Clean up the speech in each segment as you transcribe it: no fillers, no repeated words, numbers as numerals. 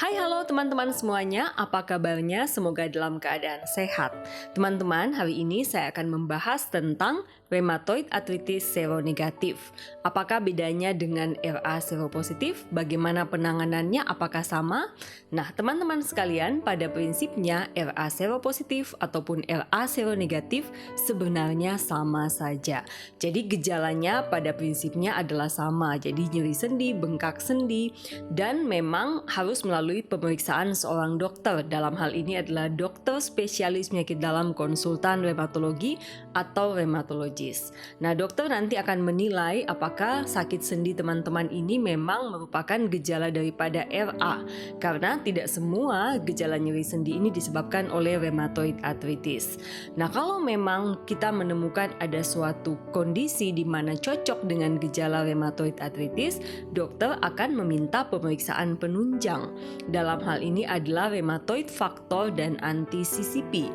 Hai halo teman-teman semuanya, apa kabarnya? Semoga dalam keadaan sehat. Teman-teman, hari ini saya akan membahas tentang rheumatoid arthritis seronegatif. Apakah bedanya dengan RA seropositif? Bagaimana penanganannya? Apakah sama? Nah, teman-teman sekalian, pada prinsipnya RA seropositif ataupun RA seronegatif sebenarnya sama saja. Jadi gejalanya pada prinsipnya adalah sama. Jadi nyeri sendi, bengkak sendi, dan memang harus melalui pemeriksaan seorang dokter. Dalam hal ini adalah dokter spesialis penyakit dalam konsultan rheumatologi atau rheumatologis. Nah, dokter nanti akan menilai apakah sakit sendi teman-teman ini memang merupakan gejala daripada RA, karena tidak semua gejala nyeri sendi ini disebabkan oleh rheumatoid arthritis. Nah, kalau memang kita menemukan ada suatu kondisi di mana cocok dengan gejala rheumatoid arthritis, dokter akan meminta pemeriksaan penunjang. Dalam hal ini adalah rheumatoid factor dan anti-CCP.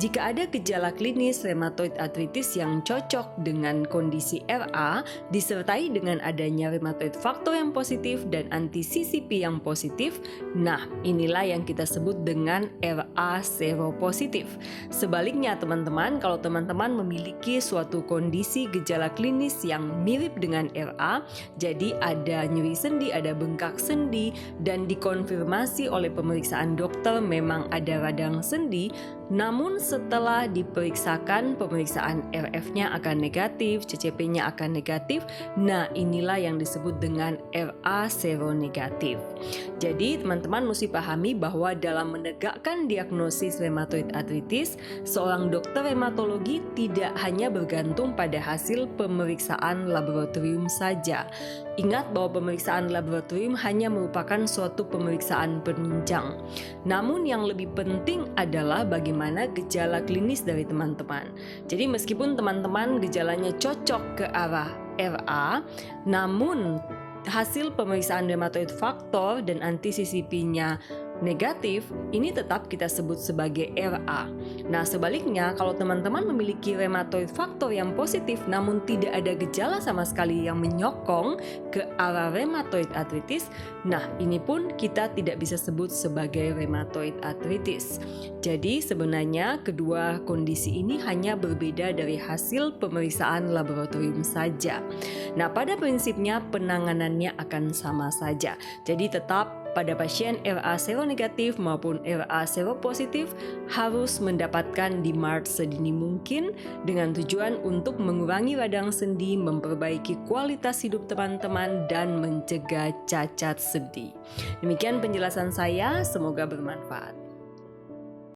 Jika ada gejala klinis rheumatoid arthritis yang cocok dengan kondisi RA, disertai dengan adanya rheumatoid factor yang positif dan anti-CCP yang positif, nah inilah yang kita sebut dengan RA seropositif. Sebaliknya teman-teman, kalau teman-teman memiliki suatu kondisi gejala klinis yang mirip dengan RA, jadi ada nyeri sendi, ada bengkak sendi, dan dikonfirmasi oleh pemeriksaan dokter memang ada radang sendi, namun setelah diperiksakan pemeriksaan RF-nya akan negatif, CCP-nya akan negatif, nah inilah yang disebut dengan RA seronegatif. Jadi teman-teman mesti pahami bahwa dalam menegakkan diagnosis rheumatoid arthritis, seorang dokter rheumatologi tidak hanya bergantung pada hasil pemeriksaan laboratorium saja. Ingat bahwa pemeriksaan laboratorium hanya merupakan suatu pemeriksaan penunjang. Namun yang lebih penting adalah bagaimana gejala klinis dari teman-teman. Jadi meskipun teman-teman gejalanya cocok ke arah RA, namun hasil pemeriksaan rheumatoid factor dan anti-CCP-nya negatif, ini tetap kita sebut sebagai RA. Nah, sebaliknya kalau teman-teman memiliki rheumatoid factor yang positif namun tidak ada gejala sama sekali yang menyokong ke arah rheumatoid arthritis, nah ini pun kita tidak bisa sebut sebagai rheumatoid arthritis. Jadi sebenarnya kedua kondisi ini hanya berbeda dari hasil pemeriksaan laboratorium saja. Nah, pada prinsipnya penanganannya akan sama saja. Jadi tetap pada pasien RA seronegatif maupun RA seropositif harus mendapatkan DMARD sedini mungkin dengan tujuan untuk mengurangi radang sendi, memperbaiki kualitas hidup teman-teman, dan mencegah cacat sendi. Demikian penjelasan saya, semoga bermanfaat.